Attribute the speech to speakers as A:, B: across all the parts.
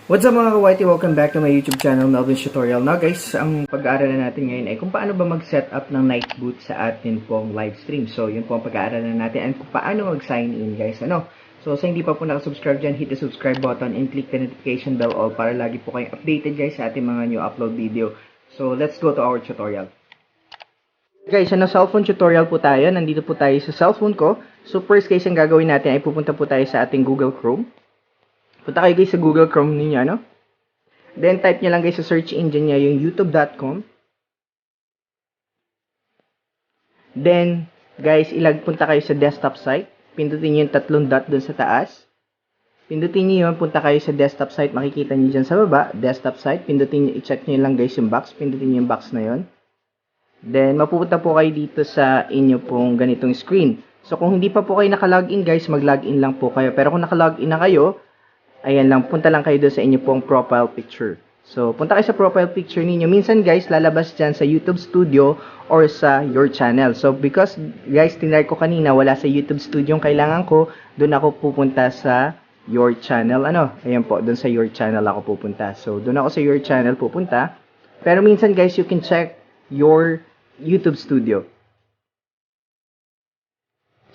A: What's up mga ka-whitey? Welcome back to my YouTube channel, Melvin's Tutorial. Now guys, ang pag-aaralan natin ngayon ay kung paano ba mag-set up ng night boot sa atin pong live stream. So, yun po ang pag-aaralan natin and kung paano mag-sign in guys. So, sa hindi pa po nakasubscribe dyan, hit the subscribe button and click the notification bell all para lagi po kayong updated guys sa ating mga new upload video. So, let's go to our tutorial. Guys, cellphone tutorial po tayo. Nandito po tayo sa cellphone ko. So, first guys, ang gagawin natin ay pupunta po tayo sa ating Google Chrome. Punta kayo guys sa Google Chrome ninyo, Then, type nyo lang guys sa search engine niya yung youtube.com. Then, guys, punta kayo sa desktop site. Pindutin nyo yung tatlong dot dun sa taas. Pindutin nyo yun, punta kayo sa desktop site. Makikita nyo dyan sa baba, desktop site. Pindutin nyo, i-check nyo lang guys yung box. Pindutin nyo yung box na yun. Then, mapupunta po kayo dito sa inyo pong ganitong screen. So, kung hindi pa po kayo nakalogin guys, mag-login lang po kayo. Pero kung nakalogin na kayo, ayan lang, punta lang kayo doon sa inyo pong profile picture. So, punta kayo sa profile picture ninyo. Minsan guys, lalabas dyan sa YouTube Studio or sa your channel. So, because guys, tinry ko kanina, wala sa YouTube Studio yung kailangan ko, doon ako pupunta sa your channel. Ayan po, doon sa your channel ako pupunta. So, doon ako sa your channel pupunta. Pero minsan guys, you can check your YouTube Studio.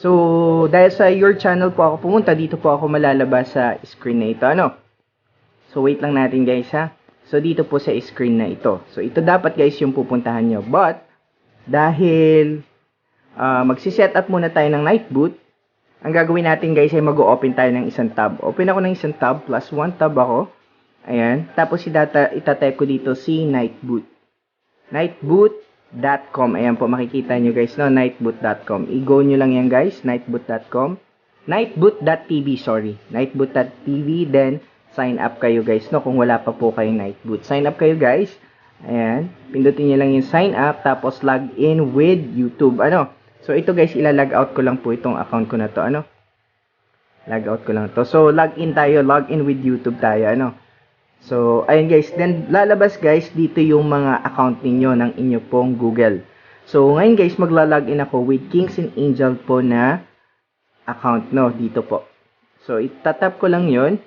A: So, dahil sa your channel po ako pumunta, dito po ako malalabas sa screen na ito, So, wait lang natin guys, So, dito po sa screen na ito. So, ito dapat guys yung pupuntahan nyo. But, dahil magsiset up muna tayo ng night boot, ang gagawin natin guys ay mag-open tayo ng isang tab. Open ako ng isang tab, plus 1 tab ako. Ayan. Tapos, itatype ko dito si night boot. Nightboot.com. Ayan po, makikita nyo guys, nightboot.com. I-go nyo lang yan guys, nightboot.com. Nightboot.tv, sorry. Nightboot.tv, then sign up kayo guys, kung wala pa po kayo nightboot. Sign up kayo guys. Ayan, pindutin nyo lang yung sign up, tapos log in with YouTube. So, ito guys, ila-log out ko lang po itong account ko na to, Log out ko lang to. So, log in tayo, log in with YouTube tayo, So, ayun guys, then lalabas guys dito yung mga account ninyo ng inyo pong Google. So, ngayon guys, magla-login ako with Kings and Angel po na account, dito po. So, itatap ko lang yun.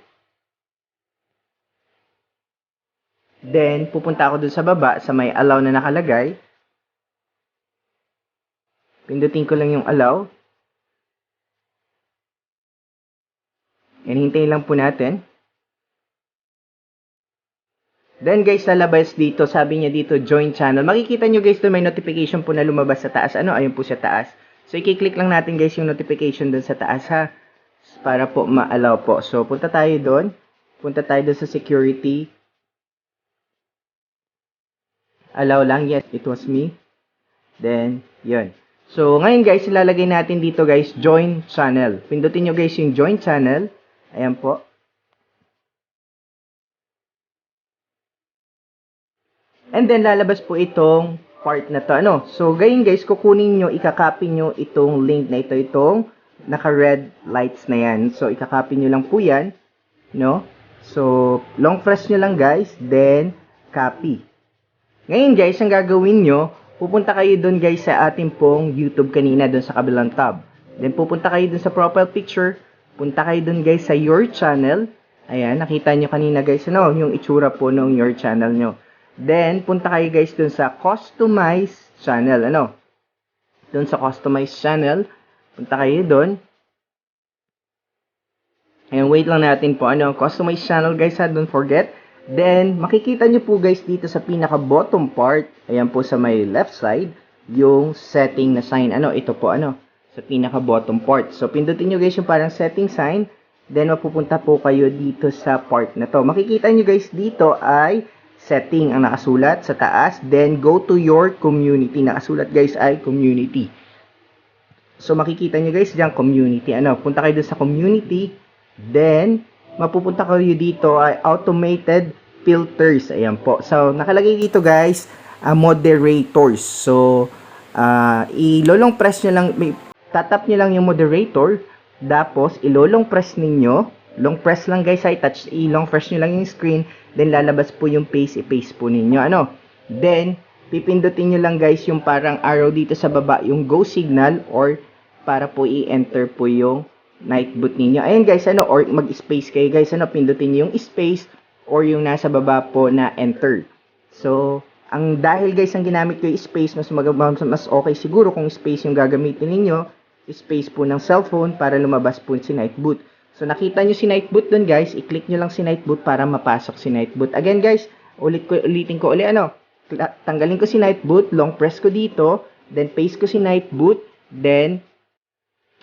A: Then, pupunta ako dun sa baba, sa may allow na nakalagay. Pindutin ko lang yung allow. And hintayin lang po natin. Then guys, lalabas dito, sabi niya dito, join channel. Makikita nyo guys, doon may notification po na lumabas sa taas. Ayun po sa taas. So, i-click lang natin guys yung notification doon sa taas, para po ma-allow po. So, punta tayo doon. Punta tayo doon sa security. Allow lang. Yes, it was me. Then, yun. So, ngayon guys, ilalagay natin dito guys, join channel. Pindutin nyo guys yung join channel. Ayan po. And then, lalabas po itong part na to, So, gayon guys, kukunin nyo, ikakopy nyo itong link na ito, itong naka-red lights na yan. So, ikakopy nyo lang po yan, So, long press nyo lang guys, then, copy. Ngayon guys, ang gagawin nyo, pupunta kayo dun guys sa ating pong YouTube kanina, dun sa kabilang tab. Then, pupunta kayo dun sa profile picture, punta kayo dun guys sa your channel. Ayan, nakita nyo kanina guys, yung itsura po ng your channel nyo. Then, punta kayo guys dun sa customize channel, Dun sa customize channel, punta kayo dun. Ayan, wait lang natin po, customize channel guys, don't forget. Then, makikita nyo po guys dito sa pinaka-bottom part, ayan po sa may left side, yung setting na sign, ito po, sa pinaka-bottom part. So, pindutin nyo guys yung parang setting sign, then mapupunta po kayo dito sa part na to. Makikita nyo guys dito ay setting ang nakasulat sa taas. Then, go to your community. Nakasulat guys ay community. So, makikita nyo guys dyan, community. Punta kayo dun sa community. Then, mapupunta kayo dito ay automated filters. Ayan po. So, nakalagay dito guys, moderators. So, ilolong press nyo lang, tatap nyo lang yung moderator. Tapos, ilolong press ninyo. Long press lang guys ay touch. I-long press nyo lang yung screen. Then, lalabas po yung paste. I-paste po ninyo. Then, pipindutin nyo lang guys yung parang arrow dito sa baba. Yung go signal or para po i-enter po yung night boot ninyo. Ayan guys, or mag-space kayo guys, pindutin niyo yung space or yung nasa baba po na enter. So, dahil guys, ang ginamit ko yung space, mas okay siguro kung space yung gagamitin ninyo, space po ng cellphone para lumabas po si Nightboot. So, nakita nyo si Nightboot dun guys, i-click nyo lang si Nightboot para mapasok si Nightboot. Again guys, ulitin ko uli tanggalin ko si Nightboot, long press ko dito, then paste ko si Nightboot, then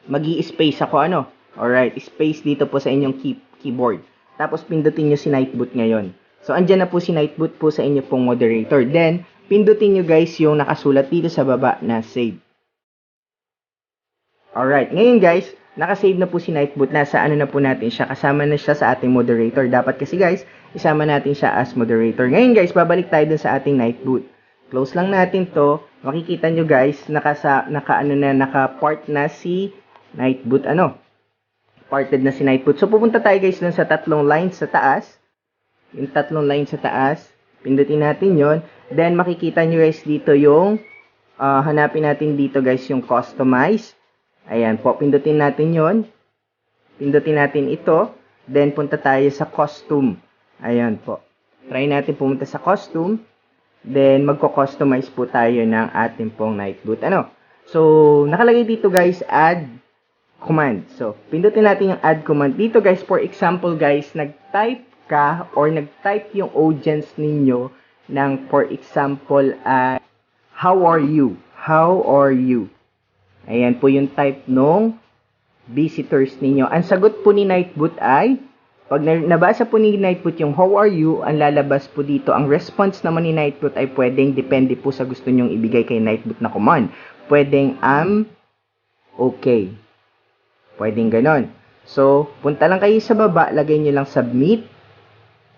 A: magi-space ako alright, space dito po sa inyong keyboard. Tapos pindutin nyo si Nightboot ngayon. So andyan na po si Nightboot po sa inyo pong moderator. Then pindutin nyo guys yung nakasulat dito sa baba na save. Alright, ngayon guys, nakasave na po si Nightboot. Nasa na po natin siya, kasama na siya sa ating moderator. Dapat kasi guys, isama natin siya as moderator. Ngayon guys, babalik tayo dun sa ating Nightboot. Close lang natin to. Makikita nyo guys, naka-part na si Nightboot, parted na si Nightboot. So, pupunta tayo guys dun sa tatlong lines sa taas. Yung tatlong lines sa taas. Pindutin natin yon. Then, makikita nyo guys dito yung, hanapin natin dito guys yung customize. Ayan po, pindutin natin yon. Pindutin natin ito. Then, punta tayo sa costume. Ayan po. Try natin pumunta sa costume. Then, magko-customize po tayo ng ating pong Nightboot. So, nakalagay dito guys, add command. So, pindutin natin yung add command. Dito guys, for example guys, nag-type ka or nag-type yung audience ninyo ng for example, how are you? How are you? Ayan po yung type nung visitors ninyo. Ang sagot po ni Nightboot ay, pag nabasa po ni Nightboot yung how are you, ang lalabas po dito, ang response naman ni Nightboot ay pwedeng depende po sa gusto nyong ibigay kay Nightboot na command. Pwedeng okay. Pwedeng ganon. So, punta lang kayo sa baba, lagay nyo lang submit.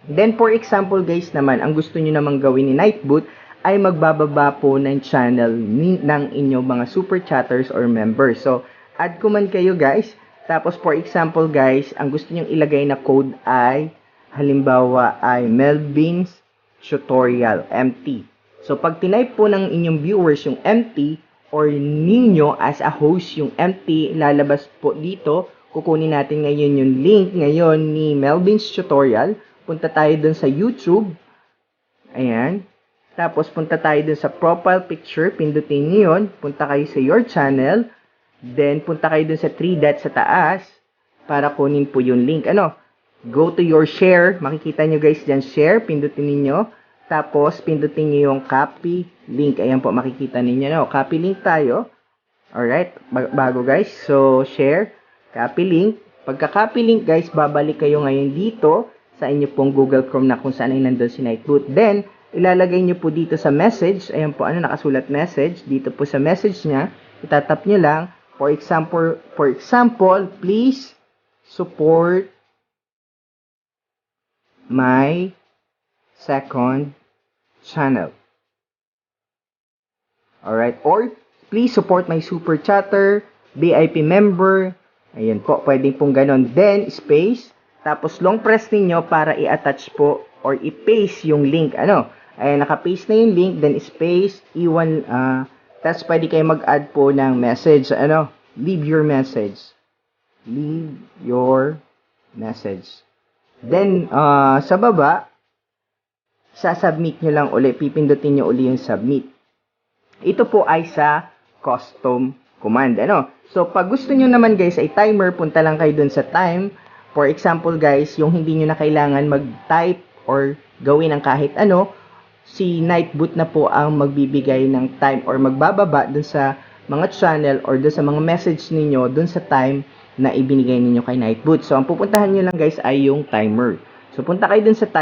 A: Then, for example guys naman, ang gusto nyo namang gawin ni Nightboot ay magbababa po ng channel ng inyong mga super chatters or members. So, add command kayo guys. Tapos, for example guys, ang gusto nyong ilagay na code ay, halimbawa ay Melvin's Tutorial, empty. So, pag tinype po ng inyong viewers yung empty, or ninyo as a host yung empty, lalabas po dito. Kukunin natin ngayon yung link ngayon ni Melvin's Tutorial. Punta tayo dun sa YouTube. Ayan. Tapos punta tayo dun sa profile picture. Pindutin nyo yun. Punta kayo sa your channel. Then punta kayo dun sa 3 dots sa taas para kunin po yung link. Go to your share. Makikita nyo guys dyan, share. Pindutin niyo. Tapos, pindutin nyo yung copy link. Ayan po, makikita ninyo. Copy link tayo. Alright, bago guys. So, share, copy link. Pagka-copy link guys, babalik kayo ngayon dito sa inyo pong Google Chrome na kung saan ay nandun si Nightboot. Then, ilalagay nyo po dito sa message. Ayan po, nakasulat message. Dito po sa message niya, itatap nyo lang. For example, please support my second channel. Alright, or please support my super chatter, VIP member. Ayan po, pwedeng pong ganon. Then, space. Tapos, long press ninyo para i-attach po or i-paste yung link. Ayan, naka-paste na yung link. Then, space, iwan. Tapos, pwede kayo mag-add po ng message. Leave your message. Leave your message. Then, sa baba, sa-submit nyo lang uli. Pipindutin nyo uli yung submit. Ito po ay sa custom command. So, pag gusto nyo naman guys ay timer, punta lang kayo dun sa time. For example guys, yung hindi nyo na kailangan mag-type or gawin ng kahit si Nightboot na po ang magbibigay ng time or magbababa dun sa mga channel or dun sa mga message ninyo dun sa time na ibinigay ninyo kay Nightboot. So, ang pupuntahan nyo lang guys ay yung timer. So, punta kayo dun sa timer.